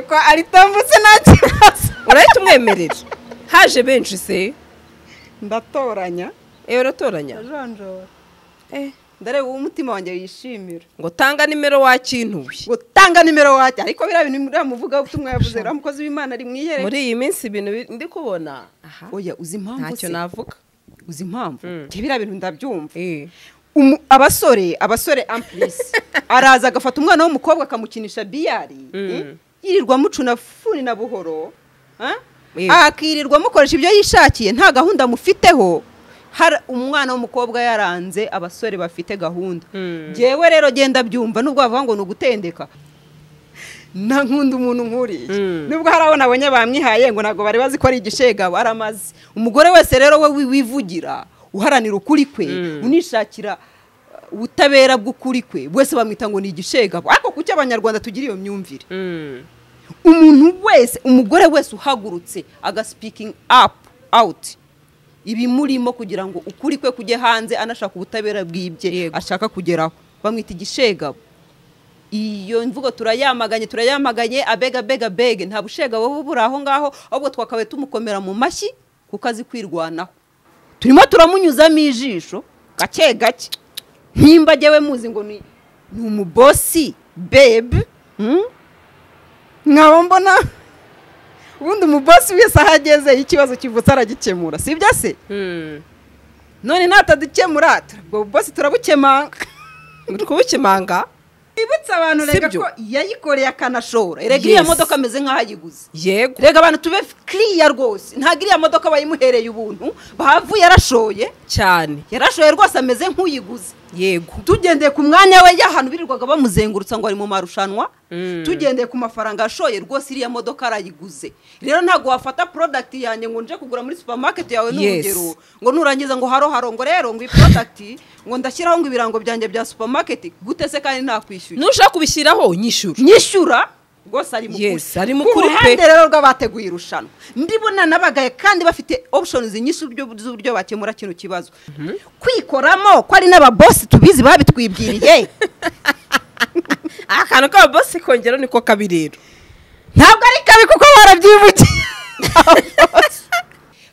ko aritambutse nta kibazo urahita umwemerera haje benshi se ndatoranya uratoranya jonjora ndareba uwo umutima wanjye yishimira ngo tanga nimero wakintuwe gutanga nimero wajya ariko biriya bintu muramuvuga ubutumwa yavuze uriya mukozi w'Imana ari mwiyere muri iyi minsi ibintu ndi kubona oya uzi impamvu ntacyo navuga uzi impamvu biriya bintu ndabyumva abasore amplisi araza agafata umwana w'umukobwa akamukinisha biyari yirirwa amucuna funi na buhoro akirirwa amukoresha ibyo yishakiye nta gahunda amufiteho hari umwana w'umukobwa yaranze abasore bafite gahunda jewe rero genda byumva nubwo bavuga ngo ni ugutendeka nkunda umuntu nkuriye nubwo hari abo nabonye bamwihaye ngo ntabwo bari bazi ko ari igishegabo aramaze umugore wese rero we wivugira uharanira ukuri kwe unishakira ubutabera bw'ukuri kwe wese bamwita ngo ni igishegabo ariko kuki abanyarwanda tugira iyo myumvire umuntu wese umugore wese uhagurutse speaking up out ibimurimo kugira ngo ukuri kwe kujye hanze anashaka ubutabera bw'ibye ashaka kugeraho bamwita igishegabo iyo mvugo turayamaganye abega nta bushegabo buri aho ngaho ahubwo twakabaye tumukomera mu mashyi kuko azi kwirwanaho turimo turamunyuzamo ijisho gake ntimba jyewe muzi ngo ni umubosi babe nkaba mbona ubundi umubosi wese ahageze ikibazo kivutse aragikemura sibyo se none natadukemura ubwo bosi turabukemanga kubukemanga ibutse abantu rega ko yayikoreye akanashora rega iriya modoka ameze nk'aho ayiguze yego rega abantu tube clear rwose ntabwo iriya modoka bayimuhereye ubuntu bahavuye yarashoye cyane yarashoye rwose ameze nk'uyiguze yego tugendeye ku mwanya we y'ahantu birirwaga bamuzengurutsa ngo ari mu marushanwa tugendeye ku mafaranga ashoye rwose iriya modoka arayiguze rero ntabwo wafata product yanjye ngo nje kugura muri supermarket yawe n'urugero ngo nurangiza ngo haro ngo rero ngo iyi product ngo ndashyiraho ngo ibirango byanjye bya supermarket gute se kandi nakwishyura nushaka kubishyiraho nyishyura rwose ari mukuri pe rero rw'abateguye irushanwa ndibona nabagaye kandi bafite options nyinshi z'uburyo bakemura kino kibazo kwikoramo ko ari n'ababosi tubizi babitwibwiriye akantu k'ababosi kongera niko kabi rero ntabwo ari kabi kuko barabyivugiye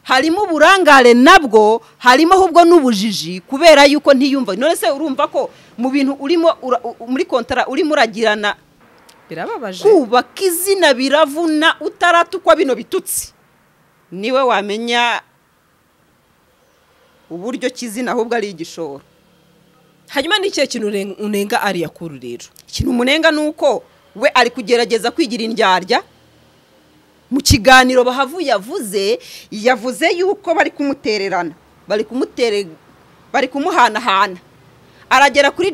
harimo uburangare nabwo harimo ahubwo n'ubujiji kubera yuko ntiyumva none se urumva ko mu bintu urimo muri kontara urimo uragirana birababaje kubaka izina biravuna utaratukwa bino bitutsi niwe wamenya uburyo kizina ahubwo ari igishoro hanyuma n'ikihe kintu unenga ari yakuru rero ikintu umunenga nuko we ari kugerageza kwigira indyarya mu kiganiro bahavuye yavuze yuko bari kumutererana bari kumuhanahana aragera kuri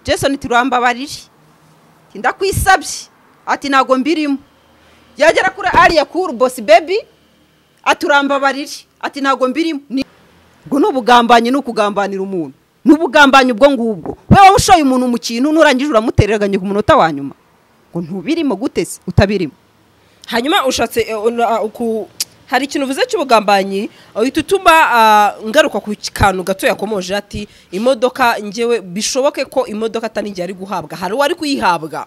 Jason turambabarire ndakwisabye ati nago mbirimo yagera kuri Ariya Cool Boss Baby aturambabarire ati nago mbirimo ngo nubugambanyi nukugambanira umuntu nubugambanyi ubwo ngubwo wewe ushoye umuntu mu kintu nurangije uramutereraganye ku munota wa nyuma ngo ntubirimo gutese utabirimo hanyuma ushatse hari ikintu uvuze cy'ubugambanyi uhita utuma ngaruka ku kantu gato yakomoje ati imodoka ngewe bishoboke ko imodoka atani ngiye ari guhabwa hari wari kuyihabwa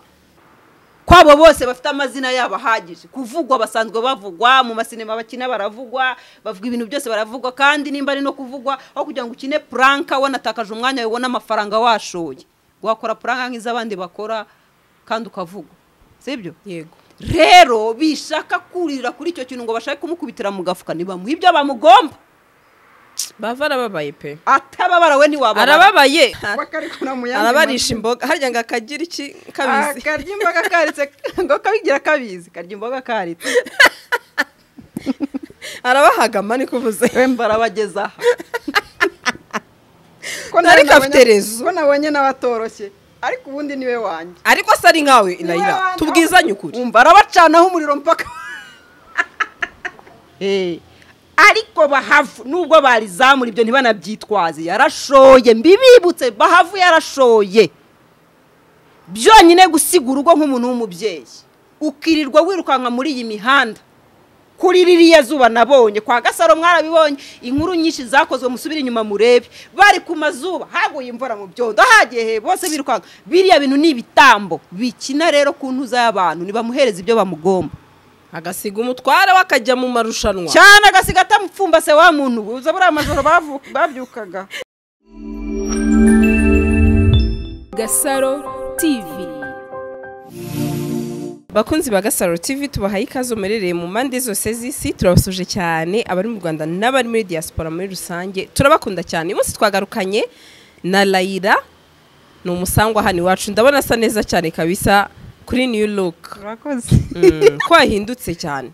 kwabo bose bafite amazina yabo ahagije kuvugwa basanzwe bavugwa mu masinema bakina baravugwa bavuga ibintu byose baravugwa kandi nimba ari no kuvugwa aho kugira ngo ukine pranka wanatakaje umwanya wibona amafaranga washoye wakora pranka nk'izabandi bakora kandi ukavugwa sibyo yego rero bishaka kurira kuri icyo kintu ngo bashake kumukubitira mu gafuka nibamuha ibyo bamugomba bavarababaye pe atababara we ntiwababara arababaye arabarisha imboga harya ngo akagira iki kabizi akarya imboga karitse ngo kabigira kabizi karya imboga karitse arabahagama ni kuvuze we mbarabageza ko nari kafite rezo ko nabonye n'abatoroshye ariko ubundi niwe wanjye ariko se ari nkawe Naira tubwizanye ukuri umva arabacanaho umuriro mpaka ariko bahavu nubwo barizamura ibyo ntibanabyitwaze yarashoye mbibibutse bahavu yarashoye byonyine gusiga urugo nk'umuntu w'umubyeyi ukirirwa wirukanka muri iyi mihanda kuri ririya zuba nabonye kwa Gasaro mwarabibonye inkuru nyinshi zakozwe musubira inyuma murebe bari ku mazuba haguye imvura mu byondo hagiye bose birukanga biriya bintu ni ibitambo bikina rero ku ntuza y'abantu nibamuhereza ibyo bamugomba agasiga umutware wakajya mu marushanwa cyane agasiga atamupfumbase wa muntu uza buri amajoro babyukaga. Gasaro TV. Bakunzi ba Gasaro TV tubahaye ikaze umerereye mu mande zose z'isi turabasuje cyane abari mu Rwanda n'abari muri diaspora muri rusange turabakunda cyane. Umunsi twagarukanye na Laila ni umusangwa hano iwacu ndabona asa neza cyane kabisa kuri new look. Urakoze. Ko yahindutse cyane.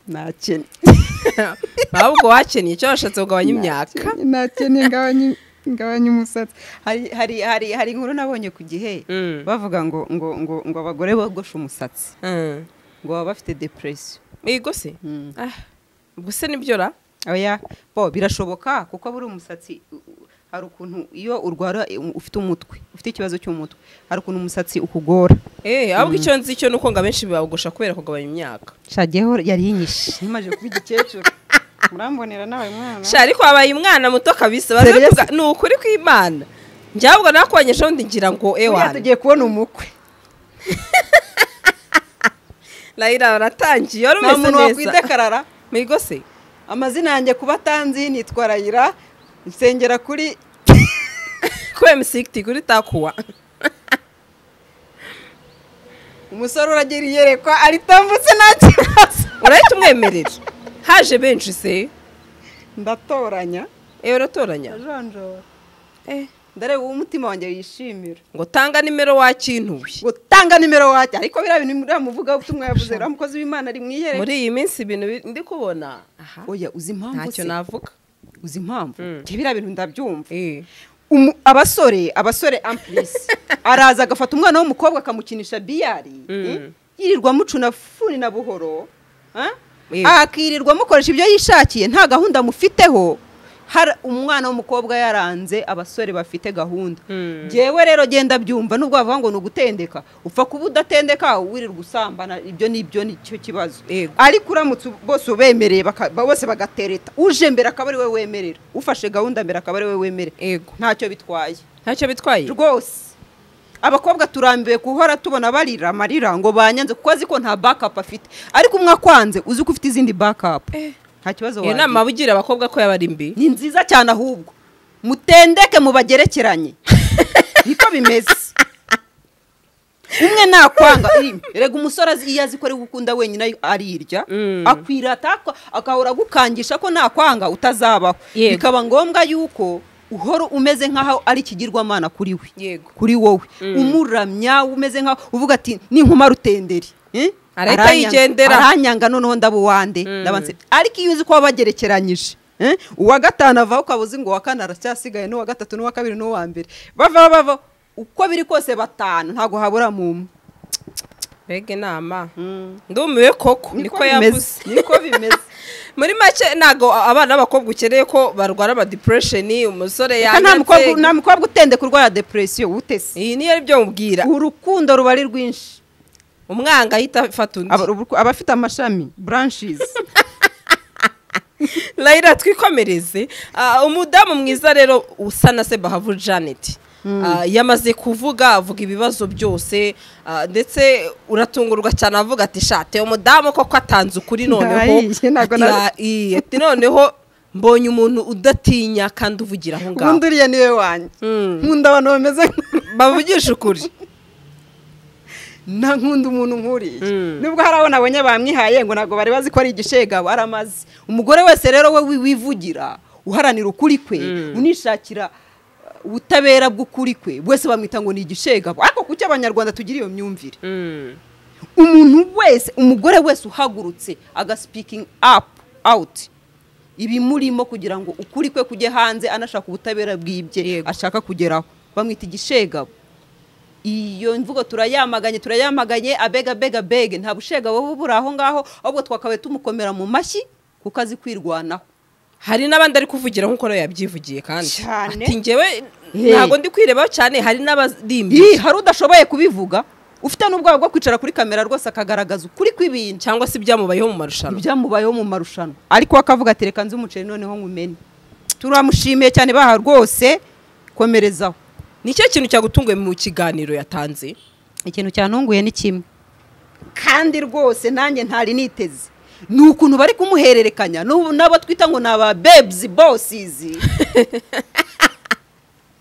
Nakene. Ahubwo wakeneye cyo washatse kugabanya imyaka. Nakene ngabanya umusatsi. Hari inkuru nabonye ku gihe bavuga ngo abagore bogosha umusatsi. Ngo baba bafite depression. Ego se? Ubuse nibyo ra? Oya, birashoboka kuko buri umusatsi hari ukuntu iyo urwara ufite umutwe ufite ikibazo cy'umutwe hari ukuntu umusatsi ukugora ahubwo icyo nzi cyo nuko ngabenshi babogosha kubera kugabanya imyaka shageho yari yinyishe nimaje kuba igikecuru murambonera nawe mwana ariko abaye umwana muto kabisa bazavuga ni ukuri kw'Imana njyabwo nakonyesha undi ngira ngo ewana tugiye kubona umukwe Laila baratangiye wari umeze neza umuntu wakwidekarara migo se amazina yanjye kuba tanzi nitwa Laila nsengera kuri M60 kuri takuwa umusore uragira iyerekwa aritambutse ntakibazo urahita umwemerera haje benshi se ndatoranya uratoranya jonjora ndareba umutima wanjye yishimira ngo tanga nimero wakintuwe ngo tanga nimero wacyo ariko bira bintu muramuvuga ubutumwa yavuze ramukozi w'Imana ari mwiyereka muri iyi minsi ibintu ndi kubona oya uzi impamvu ntacyo navuga uzi impamvu bira bintu ndabyumva abasore amplis araza agafata umwana w'umukobwa akamukinisha biyari yirirwa mucuna funi na buhoro akirirwa mukoresha ibyo yishakiye nta gahunda mufiteho hari umwana w'umukobwa yaranze abasore bafite gahunda jewe rero genda byumva nubwo bavuga ngo nugutendeka upfa kuba udatendeka wirirwa usambana ibyo nicyo kibazo ariko uramutse bose ubemereye bose bagatereta uje mbere akaba ari we wemerera ufashe gahunda mbere akaba ari we wemerera ntacyo bitwaye rwose abakobwa turambiwe kuhora tubona barira amarira ngo banyanze kuko azi ko nta backup afite ariko umwe akwanze uzi ko ufite izindi backup nta kibazo wagira inama bugira abakobwa ko yabari mbi ni nziza cyane ahubwo mutendeke mu bagerekeranye niko bimeze umwe nakwanga rega umusore iyo azi ko ari gukunda wenyine arirya akwirata akahora gukangisha ko nakwanga utazabaho bikaba ngombwa yuko uhora umeze nkaho ari ikigirwamana kuri we kuri wowe umuramya umeze nkaho uvuga ati ni nkuma rutenderi arahita yigendera aranyanga noneho ndabuwande ndabanse ariko iyo uzi ko wabagerekeranyije uwa gatanu avaho ukabuzi ngo uwa kane aracyasigaye n'uwa gatatu n'uwa kabiri n'uwa mbere bava uko biri kose batanu ntago habura mu mbega inama ndumiwe koko niko yavuze niko bimeze muri make nago abana b'abakobwa ukeneye ko barwara ama depression umusore yanatse nta mukobwa utende kurwara depression utese iyi niyo ari byo mubwira urukundo ruba ari rwinshi umwanga ahita afata undi abafite amashami branches Laila twikomereze umudamu mwiza rero usa na Sebahavu Janet yamaze avuga ibibazo byose ndetse uratungurwa cyane avuga ati shate umudamu koko atanze ukuri noneho ati noneho mbonye umuntu udatinya kandi uvugira aho ngaho nduriye niwe wanjye nkunda abantu bameze bavugisha ukuri nkunda umuntu nkuriye nubwo hari abo nabonye bamwihaye ngo ntabwo bari bazi ko ari igishega baramaze umugore wese rero we wivugira uharanira ukuri kwe unishakira ubutabera bw'ukuri kwe wese bamwita ngo ni igishega ariko kuki abanyarwanda tugira iyo myumvire umuntu wese umugore wese uhagurutse speaking out ibimurimo kugira ngo ukuri kwe kujye hanze anashaka ubutabera bw'ibye ashaka kugeraho bamwita igishega iyo mvugo turayamaganye abega nta bushega wowe buri aho ngaho ahubwo twakabaye tumukomera mu mashyi kuko azi kwirwanaho hari n'abandi ari kuvugira nk'uko nawe yabyivugiye kandi ati njyewe ntabwo ndi kwirebaho cyane hari n'abadimbi hari udashoboye kubivuga ufite n'ubwoba bwo kwicara kuri kamera rwose akagaragaza ukuri kw'ibintu cyangwa se ibyamubayeho mu marushanwa ibyamubayeho mu marushanwa ariko akavuga ati reka nzi umuceri noneho nkumene. Turamushimiye cyane baha rwose komerezaho. nicyo kintu cyagutunguye mu kiganiro yatanze. Ikintu cyantunguye ni kimwe kandi rwose nanjye ntari niteze ni ukuntu bari kumuhererekanya n'abo twita ngo ni aba babes bosses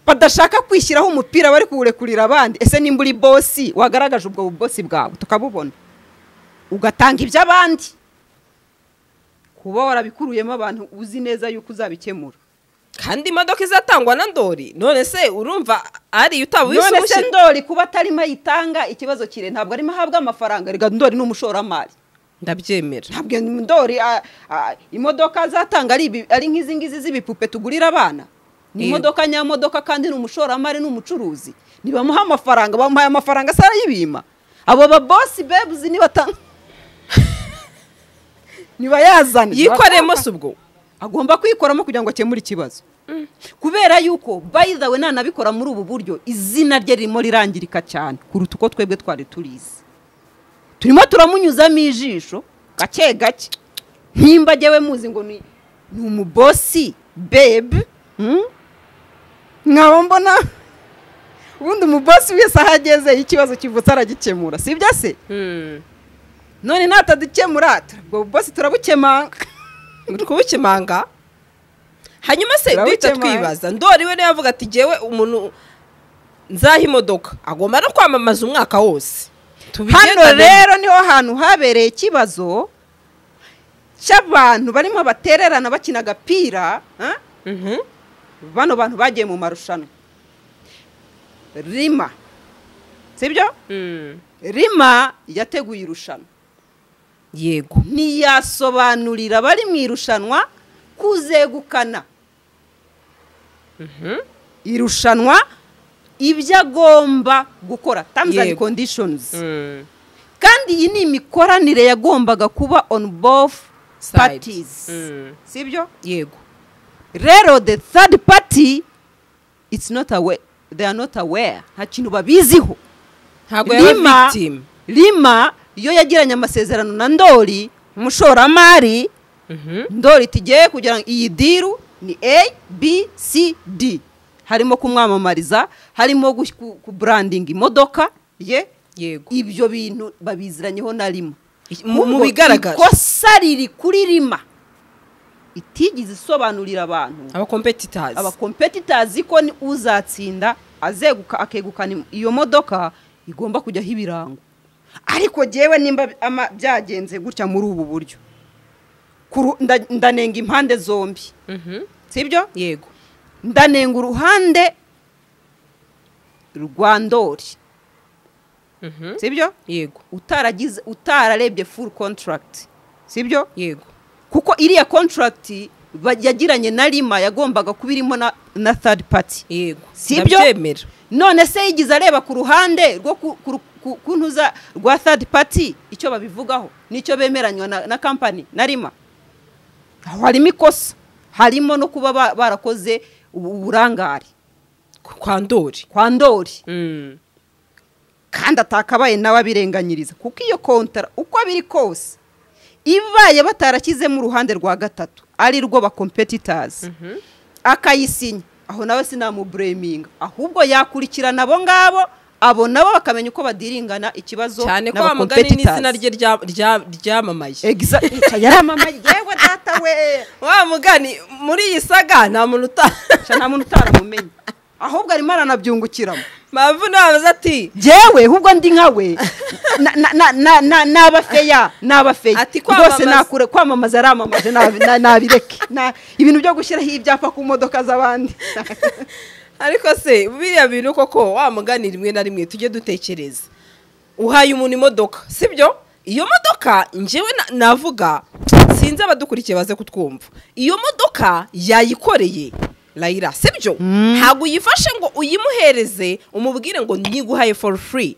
badashaka kwishyiraho umupira bari kuwurekurira abandi. Ese nimba uri bosi wagaragaje ubwo bubosi bwawe tukabubona ugatanga iby'abandi kuba warabikuruyemo abantu uzi neza yuko uzabikemura kandi imodoka izatangwa na Ndoli. None se urumva ari utabubise none se Ndoli kuba atarimo ayitanga ikibazo kire ntabwo arimo ahabwa amafaranga. Rega Ndoli ni umushoramari ndabyemera. ntabwo Ndoli imodoka azatanga ari nk'izi ngizi z'ibipupe tugurira abana. Ni imodoka nyamodoka kandi ni umushoramari n'umucuruzi. Nibamuha amafaranga bamuhaye amafaranga sara y'ibima. Abo ba boss babes nibatanga niba yazana yikoremo subwo agomba kwikoramo kugira ngo akemure ikibazo. Kubera yuko by the way nanabikora muri ubu buryo izina rye ririmo rirangirika cyane kuruta uko twebwe twari turizi. Turimo turamunyuzamo ijisho gake gake nimba jyewe muzi ngo ni umubossi babe nkaba mbona ubundi umubossi wese ahageze ikibazo kivutse aragikemura sibyo se. None natadukemura ubwo bossi turabukemanga twubukemanga. Hanyuma se duhita twibaza Ndoli we yavuga ati jewe umuntu nzaha imodoka agomba no kwamamaza umwaka wose. Hano rero niho hantu habereye ikibazo cy'abantu barimo batererana bakina agapira. Bano bantu bagiye mu marushanwa Rima sibyo. Rima yateguye irushanwa yego ntiyasobanurira bari mu irushanwa kuzegukana irushanwa ibyo agomba gukora terms and conditions. Kandi iyi ni imikoranire yagombaga kuba on both parties sibyo. yego rero the third party it's not aware, they are not aware, nta kintu babiziho. ntago yaba victim. Rima iyo yagiranye amasezerano na Ndoli umushoramari Ndoli tigiye kugira ngo iyi diru ni A B C D harimo kumwamamariza harimo ku branding imodoka ye yego ibyo bintu babiziranyeho na Rima mu bigaragara kosa riri kuri Rima itigize isobanurira abantu aba competitors ko ni uzatsinda azeguka akegukana iyo modoka igomba kujya hibirango. Ariko jewe nimba byagenze gutya muri ubu buryo ndanenga impande zombi sibyo. yego ndanenga uruhande rwa Ndoli sibyo. yego utararebye full contract sibyo. yego kuko iriya contract yagiranye na Rima yagombaga kubirimo na third party. yego sibyo. None se yigize areba ku ruhande rwo kuntuza rwa third party icyo babivugaho nicyo bemeranywa na company na Rima. Aho harimo ikosa harimo no kuba barakoze uburangare kwa Ndoli kandi atakabaye nawe abirenganyiriza kuko iyo kontra uko biri kose ibaye batarakizemo uruhande rwa gatatu ari rwo ba competitors akayisinya aho nawe sinamubreminga ahubwo yakurikirana abo ngabo abo nabo bakamenya uko badiringana ikibazo cyane ko amugani n'izina rye ryamamaye. Exactly yaramamaye yewe data we wa mugani muri iyi saga nta muntu utaramumenye ahubwo arimo aranabyungukiramo. Mavu nabaza ati jewe ahubwo ndi nkawe n'abafeya rwose nakure kwamamaza aramamaje nabireke ibintu byo gushyiraho ibyapa ku modoka z'abandi. Ariko se biriya bintu koko wa mugani rimwe na rimwe tujye dutekereza uhaye umuntu imodoka sibyo. Iyo modoka njyewe navuga sinzi abadukurikiye baze kutwumva iyo modoka yayikoreye Laila sibyo ntago uyifashe ngo uyimuhereze umubwire ngo nyiguhaye for free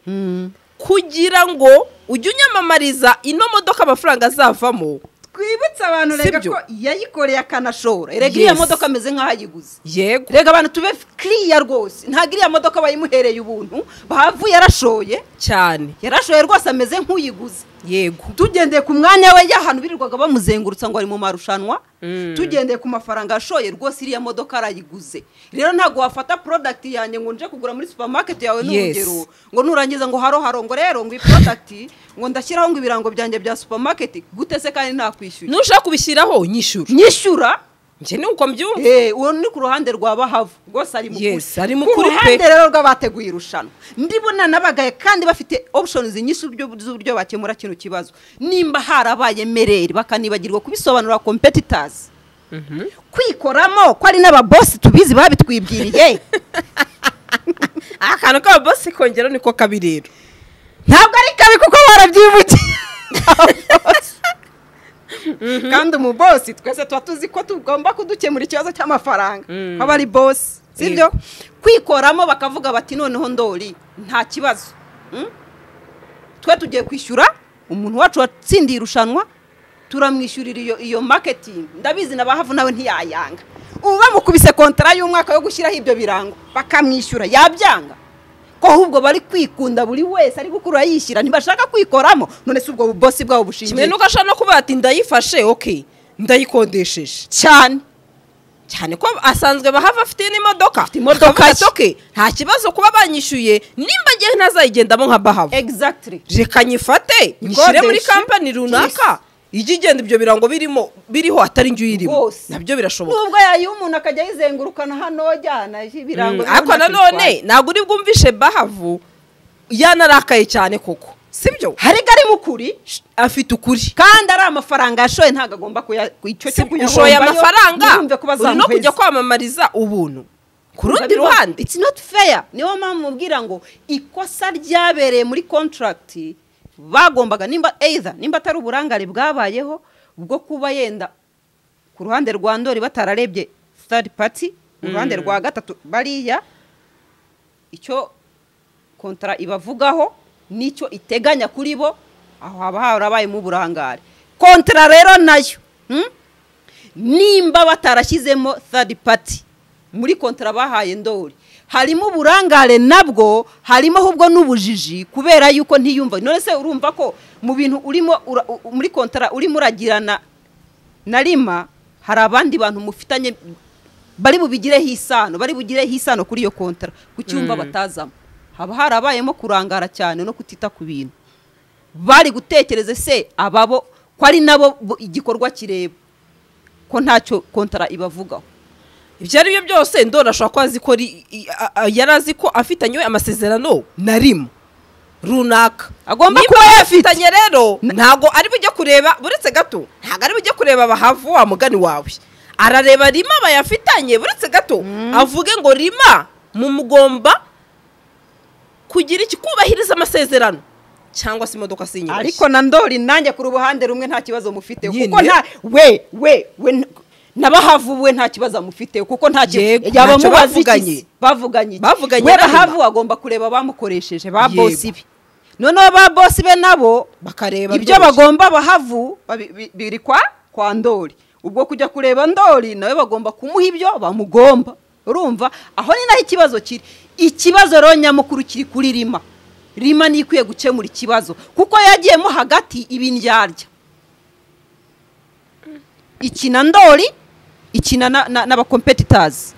kugira ngo ujye unyamamariza ino modoka amafaranga azavamo twibutse abantu rega Sibyo? ko yayikoreye akanashora rega Yes. iriya modoka ameze nk'aho ayiguze yego rega abantu tube clear rwose ntabwo iriya modoka bayimuhereye ubuntu bahavuye yarashoye cyane yarashoye rwose ameze nk'uyiguze yego tugendeye ku mwanya we y'ahantu birirwaga bamuzengurutsa ngo ari mu marushanwa tugendeye ku mafaranga yashoye rwose iriya modoka arayiguze rero ntabwo wafata product yanjye ngo nje kugura muri supermarket yawe n'urugero ngo nurangiza ngo haro ngo rero ngo iyi product ngo ndashyiraho ngo ibirango byanjye bya supermarket gute se kandi ntakwishyura nushaka kubishyiraho nyishyura njye ni uko mbyumva uwo ni ku ruhande rwa bahavu rwose ari mukuri Yes, ari ku mukuri pe. ruhande rero rw'abateguye irushanwa ndibona nabagaye kandi bafite options nyinshi z'uburyo bakemura kino kibazo nimba harabaye mereri bakanibagirwa kubisobanura competitors kwikoramo ko ari n'ababosi tubizi babitwibwiriye akantu k'ababosi kongera niko kabi rero ntabwo ari kabi kuko barabyibukiye kandi umubosi twese tuba tuzi ko tugomba kudukemura ikibazo cy'amafaranga ko aba ari bosi sibyo kwikoramo bakavuga bati noneho ndori nta kibazo twe tugiye kwishyura umuntu wacu watsindiye irushanwa turamwishyurira iyo marketing ndabizi nabahavu nawe ntiyayanga ubu bamukubise kontara y'umwaka yo gushyiraho ibyo birango bakamwishyura yabyanga ko ahubwo bari kwikunda buri wese ari gukura yishyira ntibashaka kwikoramo none se ubwo bosi bwabo bushingiye kimwe nuko ashaka no kuba ati ndayifashe okay ndayikodesheje cyane ko asanzwe bahava afite n'imodoka okay nta kibazo kuba banyishyuye nimba ngiye ntazayigendamo nka bahava exactly reka nyifate nyishyire muri company runaka ijya igenda ibyo birango biriho atari njye uyirimo nabyo birashoboka nubwo yayiha umuntu akajya yizengurukana hano jyana ibirango ariko nanone ntabwo uri bwumvishe bahavu yanarakaye cyane koko sibyo hariga ari mukuri afite ukuri kandi ari amafaranga yashoye ntabwo agomba icyo cyo ushoye amafaranga uri no kujya kwamamariza ubuntu ku rundi ruhande it's not fair niyo mpamvu mubwira ngo ikosa ryabereye muri contract bagombaga nimba atari uburangare bwabayeho bwo kuba yenda ku ruhande rwa ndori batararebye third party uruhande rwa gatatu bariya icyo kontra ibavugaho nicyo iteganya kuri bo aho haba harabayemo uburangare kontra rero nayo nimba batarashyizemo third party muri kontra bahaye ndori harimo uburangare nabwo harimo ahubwo n'ubujiji kubera yuko ntiyumva none se urumva ko mu bintu urimo muri kontra urimo uragirana na Rima hari abandi bantu mufitanye bari bubigireho isano kuri iyo kontra kucyumva batazamo haba harabayemo kurangara cyane no kutita ku bintu bari gutekereza se ababo ko ari nabo igikorwa kireba ko ntacyo kontra ibavugaho ibyo ari byo byose ndora ashobora ko yarazi ko afitanye amasezerano na Rima runaka agomba kuba yafitanye rero ntago ari bujye kureba buretse gato ntago ari bujye kureba bahavu wa mugani wawe arareba Rima bayafitanye buretse gato avuge ngo Rima mugomba kugira ikikubahiriza amasezerano cyangwa se imodoka sinyira ariko na ndori nanjye ku ruhande rumwe nta kibazo mufite kuko nta we nabahavuwe nta kibazo amufite kuko nta yaba mubavuganye we bahavu agomba kureba bamukoresheje ba bosi be noneho ba bosi be nabo bakareba ibyo bagomba bahavu biri kwa ndori ubwo kujya kureba ndori nawe bagomba kumuha ibyo bamugomba urumva aho ni naho ikibazo kiri ikibazo rero nyamukuru kiri kuri Rima ni ikwiye gukemura ikibazo kuko yagiyemo hagati ibindyarya ikina ndori ikina n'aba competitors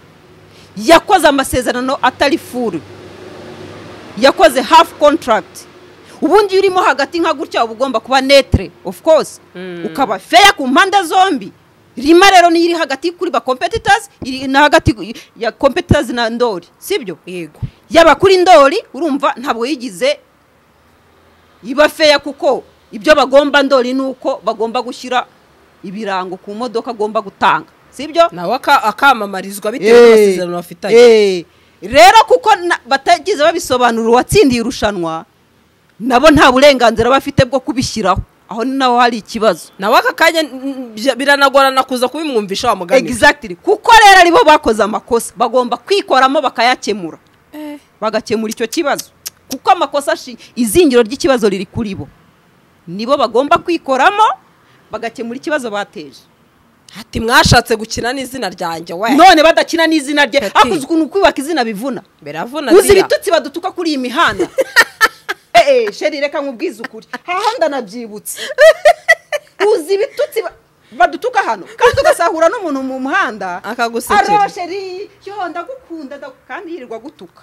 yakoze amasezerano atari full yakoze half contract ubundi urimo hagati nka gutya ugomba kuba netre of course ukaba fair ku mpande zombi Rima rero ni iri hagati kuri ba competitors iri na hagati ya competitors na ndori sibyo yego yaba kuri ndori urumva ntabwo yigize iba fair kuko ibyo bagomba ndori nuko bagomba gushyira ibirango ku modoka agomba gutanga sibyo nawe akamamarizwa bitewe n'amasezerano bafitanye rero kuko batagize babisobanura uwatsindiye irushanwa nabo nta burenganzira bafite bwo kubishyiraho aho ni naho hari ikibazo nawe aka kanya biranagorana kuza kubimwumvisha wa mugani exactly kuko rero aribo bakoze amakosa bagomba kwikoramo bakayakemura bagakemura icyo kibazo kuko amakosa izingiro ry'ikibazo riri kuri bo nibo bagomba kwikoramo bagakemura ikibazo bateje. ati mwashatse gukina n'izina ryanjye we none badakina n'izina rye Ati. akuze ukuntu kwibaka izina bivuna. biravuna uzi ziriya. ibitutsi badutuka kuri iyi mihanda. Sheri reka nkubwize ukuri hahanda nabyibutse. Uzi ibitutsi badutuka hano kandi ugasahura n'umuntu mu muhanda Akagusekera. aro sheri yo ndagukunda kandi yirirwa gutuka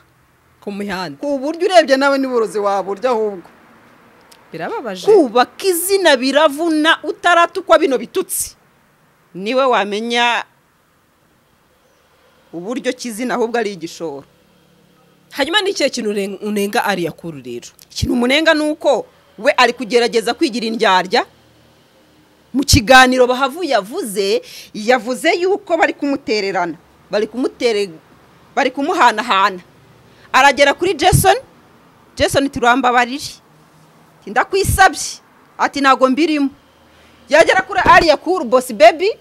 ku mihanda ku buryo urebye nawe n'uburozi waburya ahubwo. birababaje kubaka izina biravuna utaratukwa bino bitutsi niwe wamenya uburyo kizina ahubwo ari igishoro. hanyuma n'ikihe kintu unenga ariya kuru rero? ikintu umunenga ni uko we ari kugerageza kwigira indyarya. Mu kiganiro bahavuye yavuze yuko bari kumutererana bari kumuhanahana. Aragera kuri Jason turambabarire ndakwisabye ati nago mbirimo. Yagera kuri Ariya Cool Boss Baby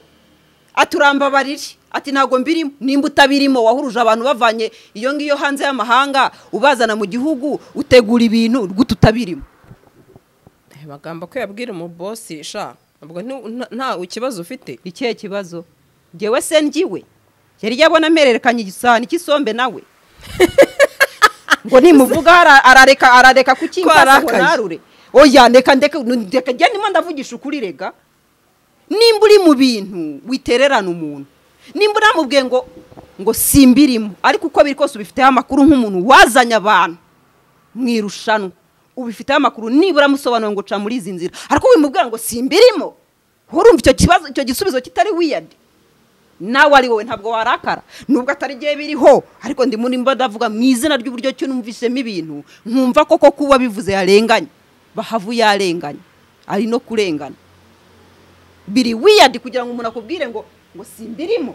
aturambabarire ati nago mbirimo. Nimba utabirimo wahuruje abantu bavanye iyo ngiyo hanze y'amahanga ubazana mu gihugu utegura ibintu gututabirimo. bagamba ko yabwira mu boss sha ubwo nta ikibazo ufite. Ikihe kibazo? Ngewe se ngiwe yari yabona mererekanye igisani cy'isombe nawe ngo nimuvuga arareka kukimbasa ngo narure. Oya ndeka njye ndimo ndavugisha ukuri rega. Nimba uri mu bintu witererana umuntu nimba uramubwiye ngo simbirimo ariko uko biri kose ubifiteho amakuru nk'umuntu wazanye abantu mwirushanwa ubifiteho amakuru nibura musobanura ngo ca muri izi nzira ariko wimubwira ngo simbirimo urumva icyo gisubizo kitari weird. Nawe ari wowe ntabwo warakara nubwo atari giye biriho ariko ndi muri mba ndavuga mu izina ry'uburyo cyo numvishemo ibintu nkumva koko kuba bivuze yarenganye bahavu yarenganye ari no kurengana biri weird kugira ngo umuntu akubwire ngo simbirimo.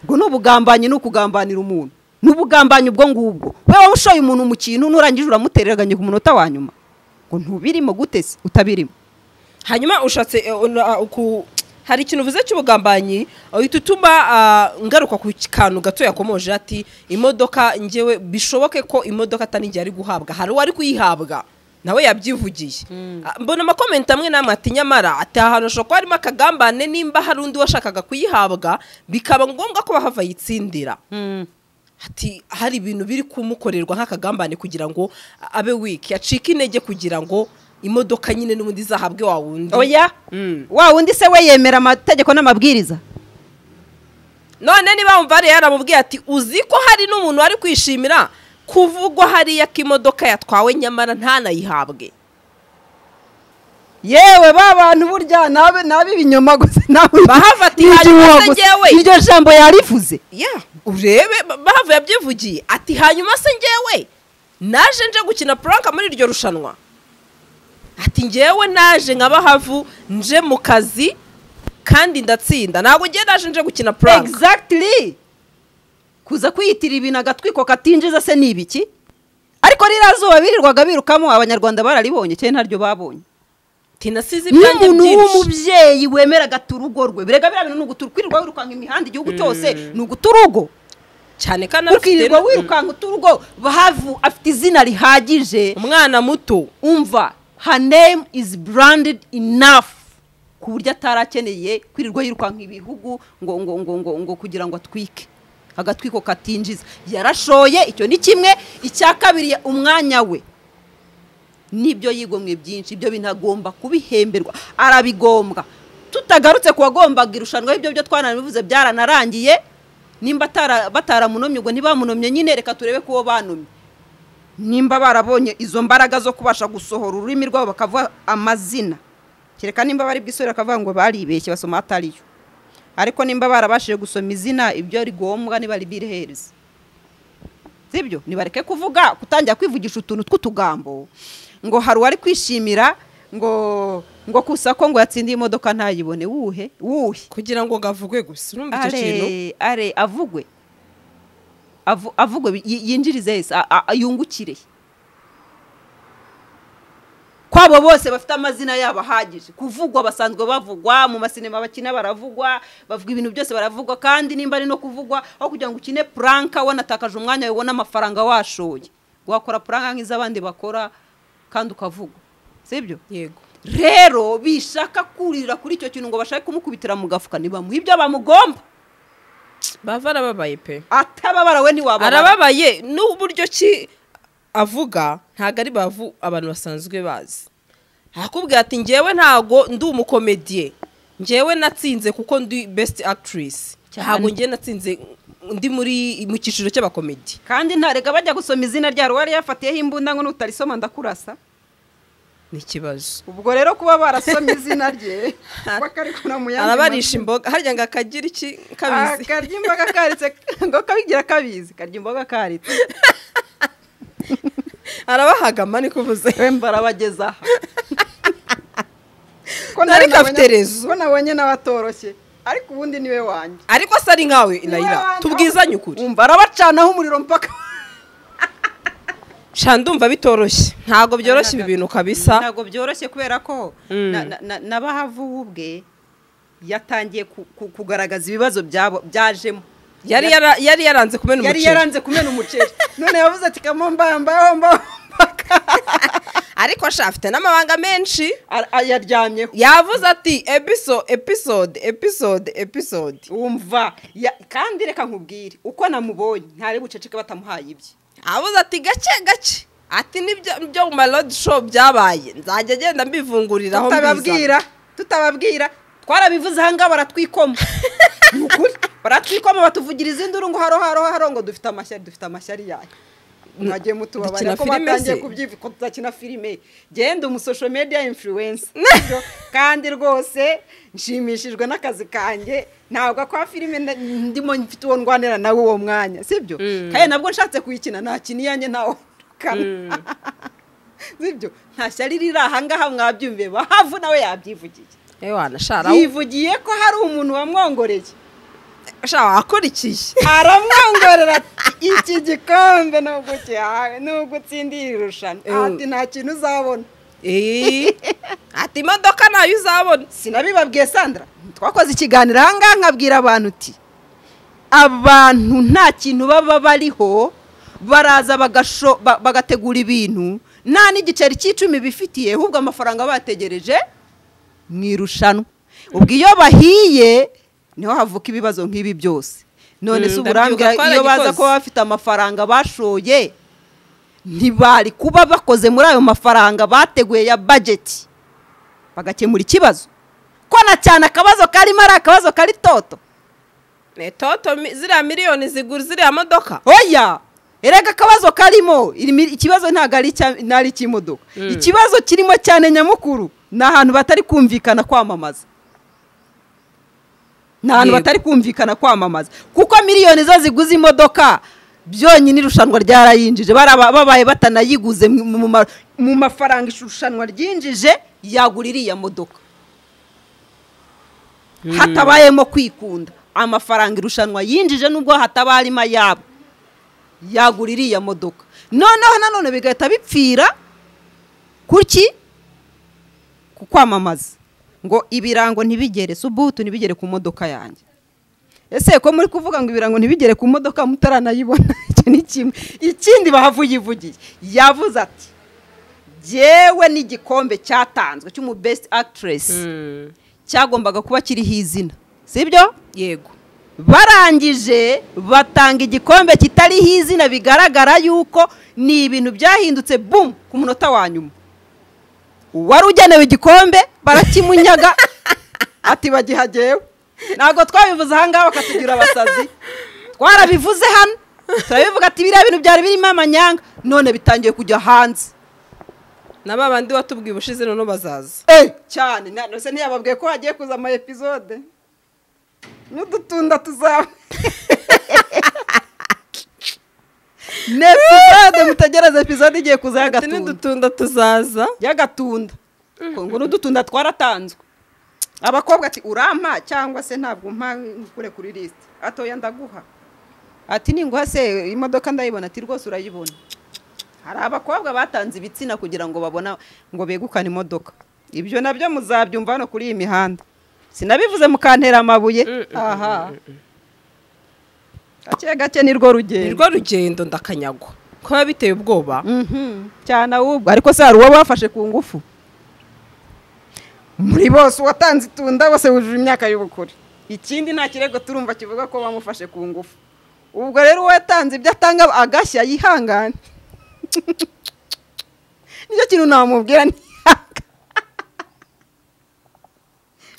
Ngo nubugambanyi nukugambanira umuntu nubugambanyi ubwo ngubwo wewe ushoye umuntu mu kintu nurangije uramutereraganye ku munota wa nyuma ngo ntubirimo gutese utabirimo. Hanyuma ushatse hari ikintu uvuze cy'ubugambanyi uhita utuma ngaruka ku kantu gato yakomoje ati imodoka ngewe bishoboke ko imodoka atani ari guhabwa hari wari kuyihabwa nawe yabyivugiye. Mbona amakomenti amwe namwe ati nyamara ati ahantu shoko harimo akagambane nimba hari undi washakaga kuyihabwa bikaba ngombwa ko bahava yitsindira. Ati hari ibintu biri kumukorerwa nk'akagambane kugira ngo abe wiki acika intege kugira ngo imodoka nyine n'ubundi zahabwe wa wundi. Oya wa wundi se we yemera amategeko n'amabwiriza. None niba umva yaramubwiye ati uzi ko hari n'umuntu wari kwishimira kuvugwa hariya k'imodoka yatwawe nyamara ntanayihabwe. Yewe babantu burya nabe binyoma gusa nawe bahafati hanyuma se ngewe iryo jambo yarivuze. Urebe bahava yabyivugiye ati hanyuma se ngewe naje nje gukina prank muri iryo rushanwa. Ati ngewe naje nkabahavu nje mu kazi kandi ndatsinda ntabwo ngiye naje nje gukina prank. Exactly. Kuza kwiyitira ibintu agatwiko katinjiza se nibiki ariko rirazuba birirwaga birukamo abanyarwanda bararibonye cyane ntaryo babonye. Tinasize ibyanjye byinshi. Umubyeyi wemera gaturugo rwe birega birabintu n'ugutwirirwa wirukanga imihanda igihugu cyose n'uguturugo cyane kana ukirirwa wirukanga uturugo bahavu afite izina rihagije umwana muto umva her name is branded enough ku buryo atarakeneye kwirirwa yirukanga ibihugu ngo kugira ngo atwike agatwiko katinjiza. Yarashoye icyo ni kimwe. Icya kabiri umwanya we nibyo yigomwe byinshi ibyo binagomba kubihemberwa arabigombwa. Tutagarutse kuwagombaga irushanwa ibyo byo twanabivuze byaranarangiye nimba bataramunomye ubwo ntibamunomye nyine reka turebe ko banomye nimba barabonye izo mbaraga zo kubasha gusohora ururimi rwabo bakavuga amazina kereka nimba bari bwisore akavuga ngo baribeshye basoma atariyo ariko nimba barabashije gusoma izina ibyo rigombwa niba ribihereza sibyo nibareke kuvuga kutangira kwivugisha utuntu tw'utugambo ngo hari wari kwishimira ngo kusako ngo yatsindiye imodoka ntayibone wuhe kugira ngo gavugwe gusa urumva icyo kintu avugwe yinjirize yese yungukire kwabo bose bafite amazina yabo ahagije kuvugwa basanzwe bavugwa mu masinema bakina baravugwa bavuga ibintu byose baravugwa kandi nimba ari no kuvugwa aho kugira ngo ukine pranka wanatakaje umwanya wibona amafaranga washoye wakora pranka nk'izabandi bakora kandi ukavugwa sibyo yego rero bishaka kurira kuri icyo kintu ngo bashake kumukubitira mu gafuka nibamuha ibyo bamugomba bava arababaye pe atababara we ntiwababara arababaye n'uburyo ki avuga ntabwo ari bavu abantu basanzwe bazi akubwira ati njyewe ntago ndi umukomediye njyewe natsinze kuko ndi best actress ntabwo njye natsinze ndi mu cyiciro cy'abakomedi kandi ntarega bajya gusoma izina ryaro wari yafatiyeho imbunda ngo nutarisoma ndakurasa ni ikibazo ubwo rero kuba barasomye izina rye bakarikura mu yandi arabarisha imboga harya ngo akagira iki kabizi karya imboga karitse ngo kabigira kabizi karya imboga karitse arabahagama ni kuvuze wemba arabageza nari kafite rezo ko nabonye n'abatoroshye ariko ubundi niwe wanjye ariko se ari nkawe Naila tubwizanye ukuri umva arabacanaho umuriro mpaka ndumva bitoroshye ntabwo byoroshye ibi bintu kabisa ntabwo byoroshye kubera ko n'abahavu ubwe yatangiye kugaragaza ibibazo byajemo yari yaranze kumena umuceri yari yaranze kumena umuceri none yavuze ati kamombayambayeho ariko afite n'amabanga menshi yaryamyeho yavuze ati episode wumva kandi reka nkubwire uko namubonye ntari buceceke batamuhaye ibye avuze ati gake ati nibyo mu road show byabaye nzajya agenda mbivunguriraho tutababwira twarabivuze aha ngaha baratwikoma ni ukuri baratwikoma batuvugiriza induru ngo haro ngo dufite amashyari yayo mwagiye mutubabarira ko batangiye kubyivuga ko tuzakina filime genda social media influencer kandi rwose nshimishijwe n'akazi kanjye ntabwo kwa filime ndimo mfite uwo ndwanira nawe uwo mwanya sibyo kandi nabwo nshatse kuyikina nta kintu yanjye ntawo sibyo nta shyari riri aha ngaha mwabyumviye bahavu nawe yabyivugiye yivugiye ko hari umuntu wamwongoreye wakurikiye aramwongorera iki gikombe nubwo utsindiye irushanwa ati nta kintu uzabona ati imodoka nayo uzabona sinabibabwiye Sandra twakoze ikiganiro aha ngaha nkabwira abantu uti abantu nta kintu baba bariho baraza bagategura ibintu nta n'igiceri cy'icumi bifitiye ahubwo amafaranga bategereje mu irushanwa ubwo iyo bahiye niho havuka ibibazo nk'ibi byose none se uburambira iyo baza ko bafite amafaranga bashoye ntibari kuba bakoze muri ayo mafaranga bateguye ya budget bagakemura ikibazo ko na cyane akabazo karimo ari akabazo kari toto ziriya miliyoni zigura ziriya modoka oya erega akabazo karimo ikibazo ntabwo ari icy'imodoka ikibazo kirimo cyane nyamukuru ni ahantu batari kumvikana kwamamaza kuko miliyoni zo ziguze imodoka byonyine irushanwa ryarayinjije babaye batanayiguze mu mafaranga irushanwa ryinjije yagura iriya modoka hatabayemo kwikunda amafaranga irushanwa yinjije nubwo hatabarimo ayabo yagura iriya modoka noneho nanone bigahita bipfira kuki ku kwamamaza ngo ibirango ntibigere subutu ntibigere ku modoka yanjye ese ko muri kuvuga ngo ibirango ntibigere ku modoka mutaranayibona icyo ni kimwe ikindi bahavuyivugiye yavuze ati jewe n'igikombe cyatanzwe cy'umu best actress cyagombaga kuba kiriho izina sibyo yego barangije batanga igikombe kitariho izina bigaragara yuko ni ibintu byahindutse boom ku munota wa nyuma wari ugenewe igikombe barakimunyaga ati bagihagewe ntabwo twabivuze aha ngaha bakatugira abasazi twarabivuze hano turabivuga ati biriya bintu byari birimo amanyanga none bitangiye kujya hanze na babandi watubwiye ubushize none bazaza cyane nose ntiyababwiye ko hagiye kuza ama episode n'udutunda tuzaba n'episode mutegereze episode igiye kuza y'agatunda n'udutunda tuzaza y'agatunda ngo n'udutunda twaratanzwe abakobwa ati urampa cyangwa se ntabwo mpa kure kuri list atoya ndaguha ati ninguha se imodoka ndayibona ati rwose urayibona hari abakobwa batanze ibitsina kugira ngo babona ngo begukane imodoka ibyo nabyo muzabyumva hano kuri iyi mihanda sinabivuze mukantera amabuye aha gake nirwo rugendo ndakanyagwa kuba biteye ubwoba cyane ahubwo ariko se hari uwo bafashe ku ngufu muri bose uwatanze itunda bose wujuje imyaka y'ubukure. Ikindi nta kirego turumva kivuga ko bamufashe ku ngufu. Ubwo rero uwatanze ibyo atanga agashya yihangane. Nicyo kintu namubwira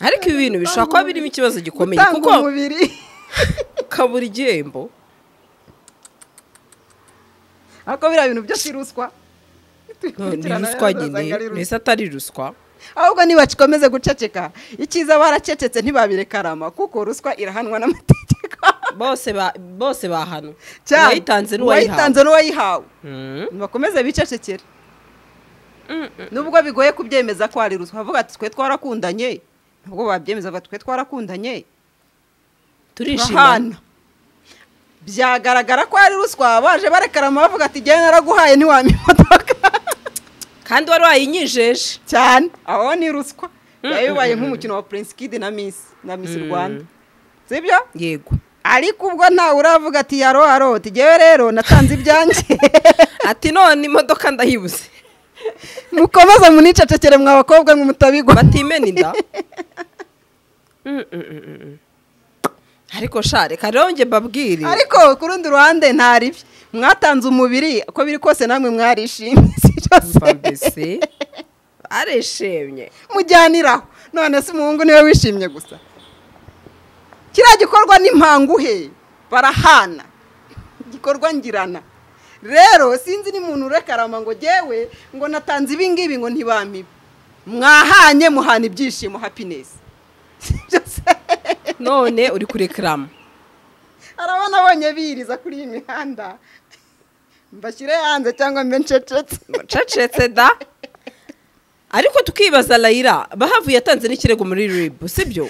ariko ibi bintu bishobora kuba birimo ikibazo gikomeye kuko kabura igihembo. Ako biriya bintu byo ruswa. Ni ruswa nyine, mbese atari ruswa. Ahubwo niba kikomeze guceceka, ikiza baracecetse ntibabirekarama kuko ruswa irahanwa n'amategeko. Bose bahano. Wayitanze n'uwayihawe. Bakomeze bicecekere. Nubwo bigoye kubyemeza ko ari ruswa, bavuga ati twe twarakundanye. Nubwo babyemeza bati twe twarakundanye. Turishimana. Byagaragara ko ari ruswa, baje barekarama bavuga ati genda naraguhaye ntiwampa imodoka. Kandi wari wayinyijeje cyane. Aho ni ruswa. Yabaye nk'umukino wa Prince Kid na Miss Rwanda. Sibyo? Yego. Ariko ubwo ntawe uravuga ati yaro tigewe rero natanze ibyanjye. Ati none imodoka ndahibuze. Mukomeza municecekere mwa bakobwa nk'umutabigwa. Batimena inda. Ariko share karonge babwire. Ariko kurundi ruhande ntari mwatanze umubiri ko biri kose namwe mwarishimye. Mbese areshemye mujyaniraho. None se umuhungu niwe wishimye gusa. Kira gikorwa n'impanguhe barahana. Gikorwa ngirana. Rero sinzi ni muntu urekarama ngo jewe ngo natanze ibingibi ngo ntibampibe. Mwahanye muhana ibyishimo happiness. None uri kurekrama. Arabona abonye biriza kuri iyi mihanda. Mbashyire hanze cyangwa mbe ncecetse da. Ariko tukibaza Laila bahavuye yatanze n'ikirego muri RIB sibyo?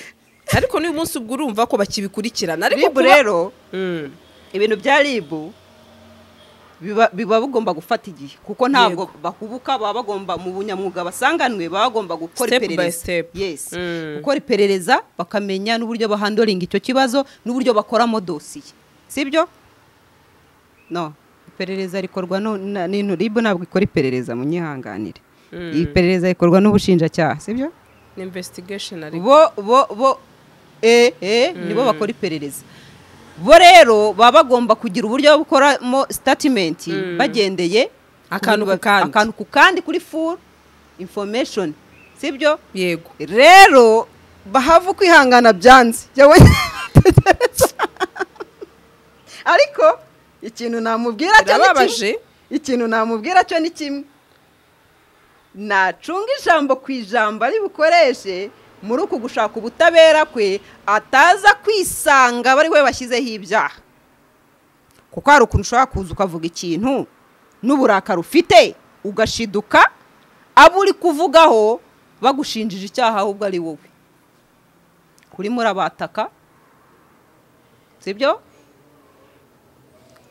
Ariko n'uyu munsi ubwo urumva ko bakibikurikirana. Ariko RIB rero ibintu bya RIB biba bugomba gufata igihe kuko ntabwo bakubuka baba bagomba mu bunyamwuga basanganwe baba bagomba gukora iperereza. Yes. Gukora iperereza bakamenya n'uburyo bahandoringa icyo kibazo n'uburyo bakoramo dosiye. Sibyo? No. Iperereza rikorwa n'intu RIB ntabwo ikora iperereza munyihanganire. Iperereza rikorwa n'ubushinjacyaha, sibyo? Investigation ari. Nibo bakora iperereza. Bo rero baba bagomba kugira uburyo bukoramo statement bagendeye akantu ku kandi kuri full information, sibyo? Yego. Rero bahavu kwihangana byanze. Ariko ikintu namubwira cyo ni kimwe. Nacunga ijambo ku ijambo ari bukoreshe muri uku gushaka ubutabera kwe ataza kwisanga bari we bashyizeho ibyaha. Kuko hari ukuntu ushobora kuza ukavuga ikintu n'uburakari ufite ugashiduka abo uri kuvugaho bagushinjije icyaha ahubwo ari wowe. Kuri murabataka. Sibyo?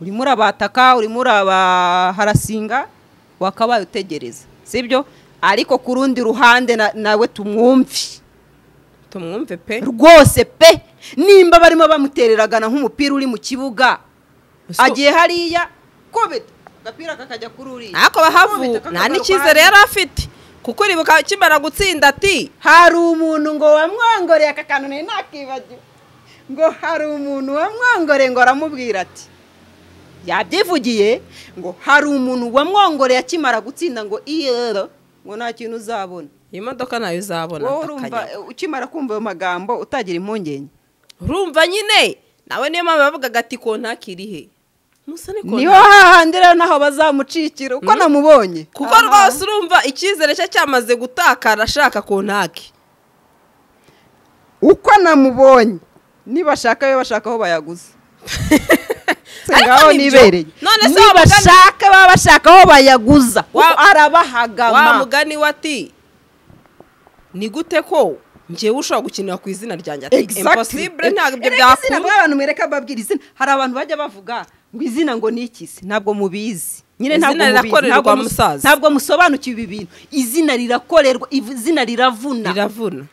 Uri murabataka, uri murabaharasinga wakabaye utegereza. Sibyo? Ariko kurundi ruhande nawe tumwumve pe rwose pe nimba barimo bamutereragana nk'umupira uri mu kibuga agiye hariya kobeta gapira kakajya kururi ako bahavu nta n'ikizere yari afite kuko ribuka kimara gutsinda ati hari umuntu ngo wamwongoreye aka kantu nakibagiwe ngo hari umuntu wamwongoreye ngo aramubwira ati yabyivugiye ngo hari umuntu wamwongoreye akimara gutsinda ngo iyero ngo nta kintu uzabona. Iyi modoka nayo uzabona. Urumva ukimara kumva ayo magambo utagira impungenge. Urumva nyine nawe niyo mpamvu bavugaga ati ko ntakiri he. Niho hahandi rero naho bazamucikira uko namubonye. Kuko rwose urumva icyizere cye cyamaze gutakara ashaka ko ntaki. Uko namubonye nibashaka yo bashaka aho bayaguze. Ngaho nibereye. None se bashaka bashaka aho bayaguza. Arabahagama. Wa mugani wati ni gute ko ngewe ushobora gukinira ku izina ryanjye ati impossible ntabwo ibyo byakunda. Izina abantu mereka babwira izina. Hari abantu bajya bavuga ngo izina ngo nikisi ntabwo mubizi. Nyine ntabwo musaza. Ntabwo musobanukiwe ibi bintu. Izina rirakorerwa, izina riravuna.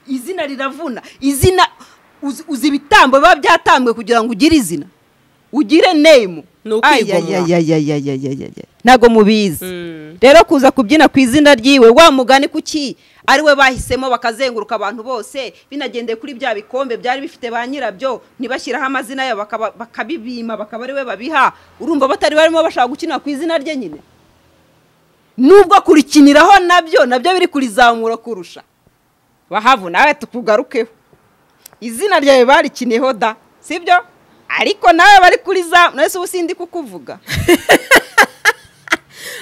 Izina riravuna. Izina uzi ibitambo biba byatambwe kugira ngo ugire izina. ugire name Ni ukwigomwa. ntago mubizi rero kuza kubyina ku izina ryiwe wa mugani kuki ari we bahisemo bakazenguruka abantu bose binagendeye kuri bya bikombe byari bifite ba nyirabyo ntibashyiraho amazina yabo bakabibima bakaba ari we babiha urumva batari barimo bashaka gukina ku izina rye nyine nubwo kurikiniraho nabyo biri kurizamura kurusha bahavu nawe tukugarukeho izina ryawe barikiniyeho da sibyo ariko nawe bari kuriza nese ubusindi kukuvuga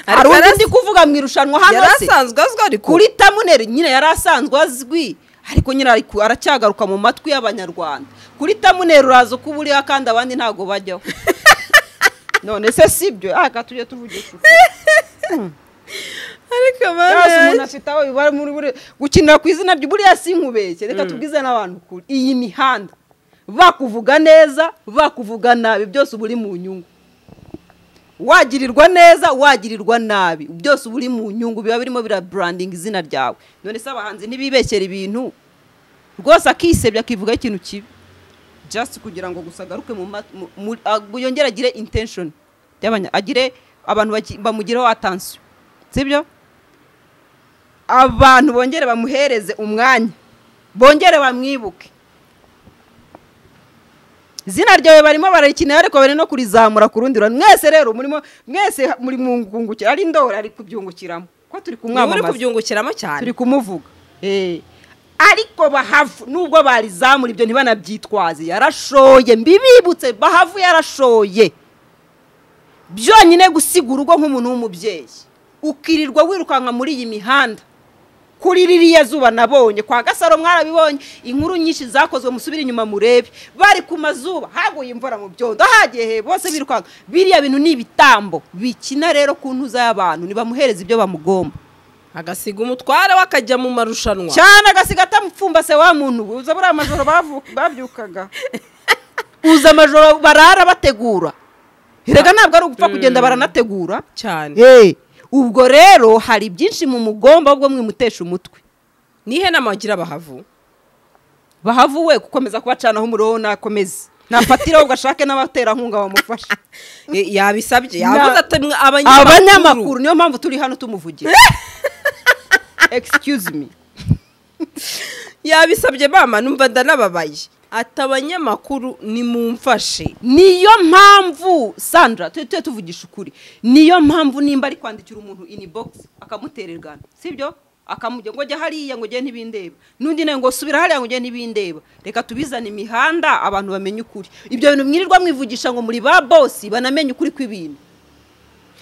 hari undi ndi kuvuga mu irushanwa hano se yarasanzwe azwi ariko kuri tamuneri nyine yarasanzwe azwi ariko nyine aracyagaruka mu matwi y'abanyarwanda kuri tamuneri uraza uko uburiho kandi abandi ntago bajyaho none se sibyo aka tujye tuvugisha ariko umuntu afite aho bari muri gukinira ku izina ry'uburiya sinkubeshye reka tubwize n'abantu kuri iyi mihanda bakuvuga neza bakuvuga nabi byose uburi mu nyungu wagirirwa neza wagirirwa nabi byose uburi mu nyungu biba birimo bira branding izina ryawe none se abahanzi ntibibekera ibintu rwose akisebya akivuga ikintu kibi just kugira ngo gusagaruke mu yongera agire intention agire abantu bamugiraho attention sibyo abantu bongere bamuhereze umwanya bongere bamwibuke izina ryawe barimo barayikinira ariko bari no kurizamura ku rundi ruhande mwese rero mwese muri mungungukira ari ndora ari kubyungukiramo ko turi kumwamamaza muri kubyungukiramo cyane turi kumuvuga ariko bahavu nubwo barizamura ibyo ntibanabyitwaze yarashoye mbibibutse bahavu yarashoye byonyine gusiga urugo nk'umuntu w'umubyeyi ukirirwa wirukanka muri iyi mihanda kuri ririya zuba nabonye kwa Gasaro mwarabibonye inkuru nyinshi zakozwe musubira inyuma murebe bari ku mazuba haguye imvura mu byondo hagiye bose birukanka biriya bintu ni ibitambo bikina rero ku ntuza y'abantu nibamuhereza ibyo bamugomba agasiga umutware wakajya mu marushanwa cyane agasiga atamupfumbase wa muntu uza buri amajoro babyukaga uza amajoro barara bategura rega ntabwo ari ugupfa kugenda baranategura cyane ubwo rero hari byinshi mu mugomba ubwo mwimutesha umutwe nihe namagira bahavu we gukomeza kubacanaho umuriro nakomeze nafatira ubwo ashake n'abaterankunga bamufasha yabisabye yavuze ati abanyamakuru niyo mpamvu turi hano tumuvugira excuse me yabisabye mama numva ndanababaye ati abanyamakuru nimumfashe niyo mpamvu Sandra tujye tuvugisha ukuri niyo mpamvu nimba ari kwandikira umuntu inbox akamutererana sibyo akamujya ngo jya hariya ngo jye ntibindeba nundi ne ngo subira hariya ngo jye ntibindeba reka tubizana imihanda abantu bamenye ukuri ibyo bintu mwirirwa mwivugisha ngo muri ba boss banamenye ukuri kw'ibintu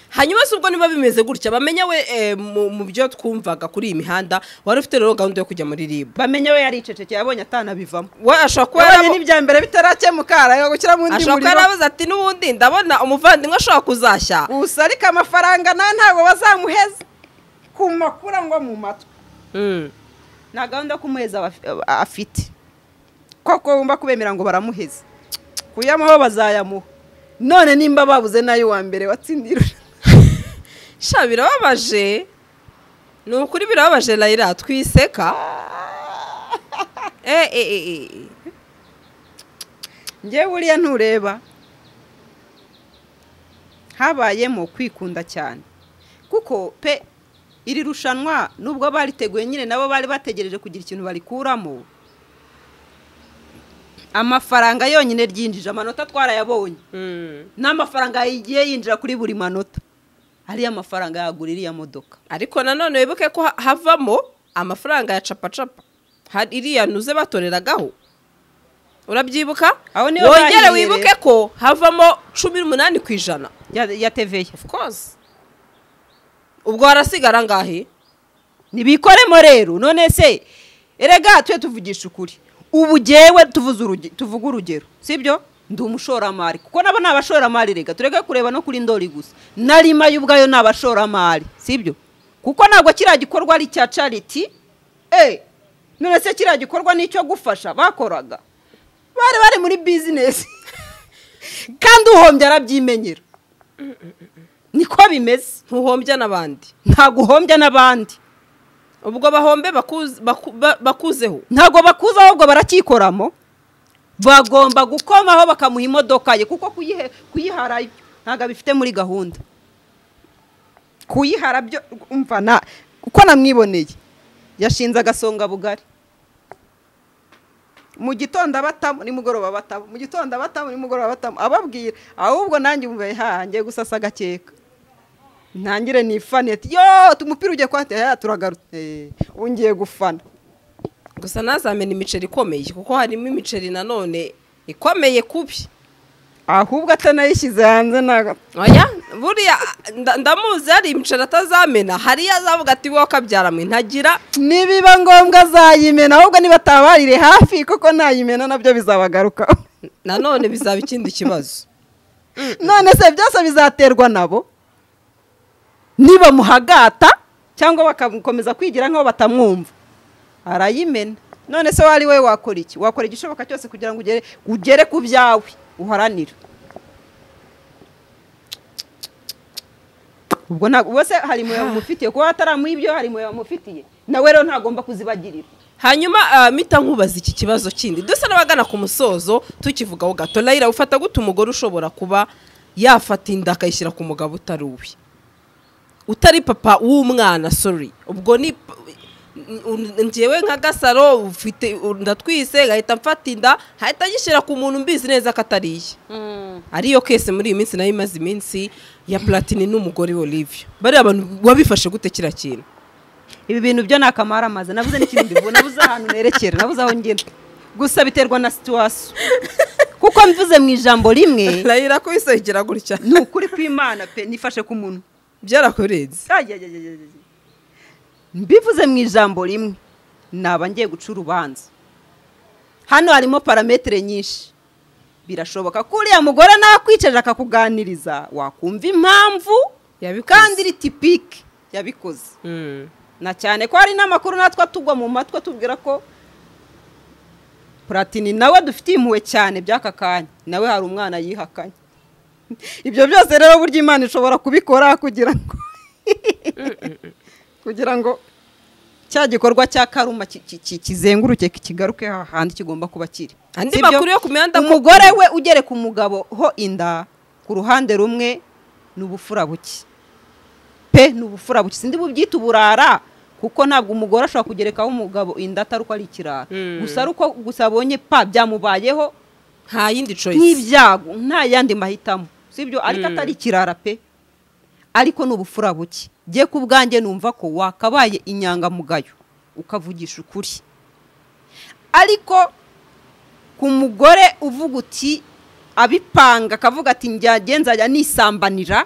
hanyuma se ubwo niba bimeze gutya bamenya we mu byo twumvaga kuri iyi mihanda wari ufite rero gahunda yo kujya muri RIB bamenya we yariceceke yabonye atanabivamo we ashobora kuba yabonye n'ibya mbere bitarakemuka arayo gukira mu ndi muri ashobora kuba yarabuze ati n'ubundi ndabona umuvandimwe ashobora kuzashya gusa ariko amafaranga ntabwo bazamuheza ku makuru ngo mu matwi nta gahunda yo kumuheza afite koko wumva kubemera ngo baramuheza kuyamuho bazayamuha none nimba babuze nayo wa mbere watsindira sha birababaje ni ukuri birababaje Laila twiseka njye buriya ntureba habayemo kwikunda cyane kuko pe iri rushanwa nubwo bariteguye nyine nabo bari bategereje kugira ikintu barikuramo amafaranga yonyine ryinjije amanota twarayabonye n'amafaranga yigiye yinjira kuri buri manota hariya amafaranga yagura iriya modoka ariko nanone wibuke ko havamo amafaranga ya capacapa iriya nuze batoreragaho urabyibuka wongere wibuke ko havamo 18% ya TV of course ubwo harasigara ngahe nibikoremo rero none se erega twe tuvugisha ukuri ubu jewe tuvuga urugero sibyo ndi umushoramari kuko nabo nabashoramari rega tureke kureba no kuri ndori gusa narima y'ubwayo nabashoramari sibyo kuko ntabwo kira gikorwa ari cya charity none se kira gikorwa nicyo gufasha bakoraga bari muri business kandi uhombye arabyimenyera niko bimeze ntuhombya n'abandi ntago uhombya n'abandi ubwo bahombe bakuzeho ntago bakuza ahubwo barakikoramo bagomba gukomaho bakamuha imodoka ye kuko kuyihara ntabwo abifite muri gahunda. Kuyihara byo umva uko namwiboneye yashinze agasonga bugari, mu gitondo abatamo nimugoroba batamo, mu gitondo abatamo nimugoroba batamo, ababwira ahubwo nanjye umve ngiye gusasa agakeka ntangire nifane ati yo tumupira ugiye kwate turagarutse ungiye gufana. Gusa nazamena imiceri ikomeye kuko harimo imiceri nanone ikomeye kubi, ahubwo atanayishyize hanze naga oya buriya ndamuzi hari imiceri atazamena, hariya azavuga ati wowe kabyaramwe ntagira, nibiba ngombwa azayimena, ahubwo niba tabarire hafi koko nayimena nabyo bizabagaruka nanone bizaba ikindi kibazo. None se byose bizaterwa nabo niba muhagata cyangwa bakakomeza kwigira nkaho batamwumva arayimena. None se wari we wakora iki? Wakora igishoboka cyose kugira ngo ugere ku byawe uharanira. Ubwo ntabwo bose hari mu yamufitiye kuba ataramuha ibyo hari mu yamufitiye, nawe rero ntagomba kuzibagirira. Hanyuma mita nkubaza iki kibazo kindi dusa n'abagana ku musozo tukivugaho gato. Layira ufata gute umugore ushobora kuba yafata inda akayishyira ku mugabo utari uwe, utari papa w'umwana? Sorry, ubwo ni njyewe nka Gasaro ufite ndatwise gahita mfata inda hahita gishyira ku muntu mbizi neza ko atariye. Ariyo kese muri iyi minsi nayo imaze iminsi ya Platini n'umugore Olivia. Bari abantu wabifashe gute kira kintu? Ibi bintu byo nakamara amaze nabuze n'ikindi mbivu, nabuze ahantu nerekera, nabuze aho ngenda. Gusa biterwa na situation. Kuko mvuze mu ijambo rimwe Layira ko isegera gutya. Ni ukuri kw'Imana pe nifashe ku muntu. Byarakoreze. Mbivuze mu ijambo rimwe naba ngiye guca urubanza. Hano harimo parametre nyinshi. Birashoboka ko uriya mugore nakwicaje akakuganiriza wakumva impamvu kandi iri typique yabikoze. Na cyane ko hari n'amakuru natwe tugwa mu matwe tubwira ko Platini nawe dufite impuwe cyane by'aka kanya, nawe hari umwana yihakanye. Ibyo byose rero burya Imana ishobora kubikora kugira ngo cya gikorwa cya karuma kizenguruke kigaruke hahandi kigomba kuba kiri. Andi makuru yo kumyanda umugore we ugere ku mugabo ho inda ku ruhande rumwe n'ubufura buki pe n'ubufura buki, sindi bubyita uburara kuko ntabwo umugore ashobora kugerekaho umugabo inda atari uko ari ikirara. Gusa aruko gusabonye pa byamubayeho nta yindi choice nk'ibyago nta yandi mahitamo, sibyo? Ariko atari ikirara pe, ariko n'ubufura buki. Giye ku bwanjye numva ko wakabaye inyangamugayo ukavugisha ukuri. Ariko ku mugore uvuga uti abipanga akavuga ati njyagenza ya nisambanira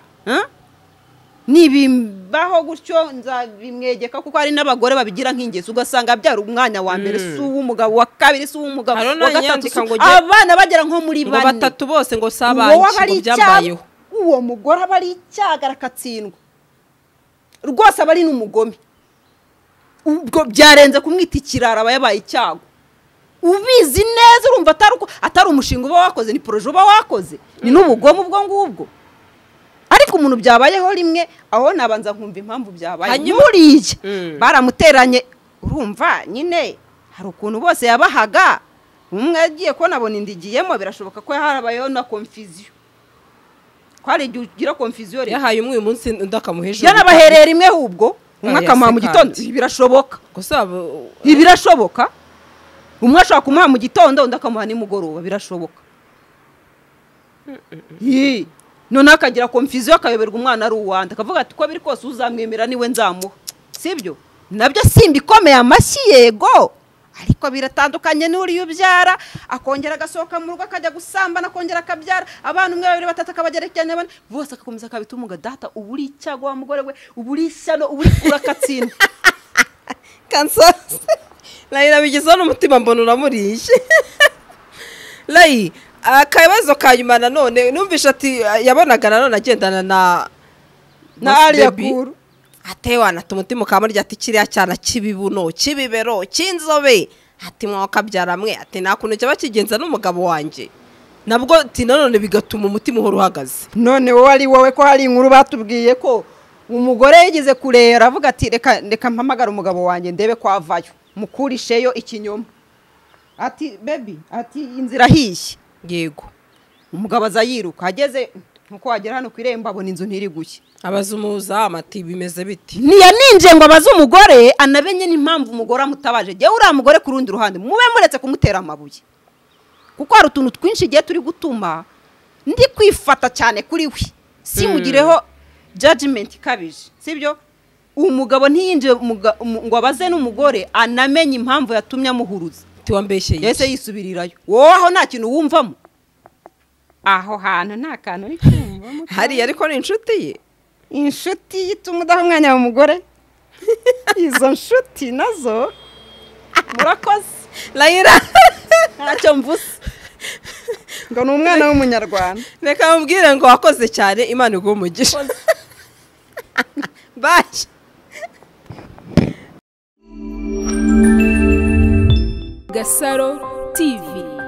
nibimbaho gutyo nzabimwegeka, kuko hari n'abagore babigira nk'ingeso ugasanga byara umwanya wa mbere su w'umugabo wa kabiri su w'umugabo wa gatatu, abana bagera nko muri bane batatu bose ngo sabanki byambayeho. Uwo mugore aba ari icyagara katsindwa rwose, aba ari n'umugome. Ubwo byarenze kumwita ikirara, aba yabaye icyago. Ubizi neza urumva atari umushinga uba wakoze, ni projet uba wakoze, ni n'ubugome ubwo ngubwo. Ariko umuntu byabayeho rimwe aho nabanza nkumva impamvu byabaye. Muriye baramuteranye, urumva nyine hari ukuntu bose yabahaga. Umwe yagiye ko nabona indigiyemo, birashoboka ko harabayeho na confusion. Kwari gira confusion rero yahaye umwe uyu munsi ndakamuheje yanabaherera imwe hubwo umwe akamuha mu gitondo. Birashoboka gusa birashoboka umwe ashaka kumuha mu gitondo undi akamuha nimugoroba, birashoboka. None akagira confusion akayoberwa umwana ari uwanda akavuga ati ko biri kose uzamwemera niwe nzamuha, sibyo? Nabyo simbikomeye amashyi yego, ariko biratandukanye n'uri ubyara akongera agasohoka mu rugo akajya gusambana akongera akabyara abantu 2 2 3 akabagerekanya bane bose akakomeza akabitumuga data uburi icyago wa mugore we uburi ishyano uburi kurakatsinda kansa. Layira bigize n'umutima mbona uramuriye. Layi akabazo kanyuma nanone numvisha ati yabonaga nanone agendana na Ariya Kuru atewana tumutima kamurya ati kiriya cyana kibibuno kibibero kinzobe ati mwaka byaramwe ati nakuntu cyaba kigenza n'umugabo wanje nabwo ati nanone bigatuma umutima uhora uhagaze. None wowe ari wowe ko hari inkuru batubwiye ko umugore yigeze kurera avuga ati reka mpamagara umugabo wanje ndebe ko avayo mukurisheyo ikinyoma. ati baby ati inzira hiye yego umugabo aza yiruka ageze nkuko wagera hano ku irembo abona inzu ntiri gushya abaza umuzamu ati bimeze biti ntiyaninje ngo abaze umugore anabenye n'impamvu umugore amutabaje jyewe uriya mugore ku rundi ruhande mube muretse kumutera amabuye kuko hari utuntu twinshi igihe turi gutuma ndi kwifata cyane kuri we simugireho judgment ikabije sibyo umugabo ntiyinje ngo abaze n'umugore anamenye impamvu yatumye amuhuruza tiwambeshye yese yisubirirayo wowe aho nta kintu wumvamo aho hantu nta kantu uri kumvamo hariya ariko ni inshuti ye inshuti yituma udaha umwanya w'umugore izo nshuti nazo murakoze Layira ntacyo mvuze ngo ni umwana w'umunyarwanda reka mubwire ngo wakoze cyane Imana iguhe umugisha bye Gasaro TV.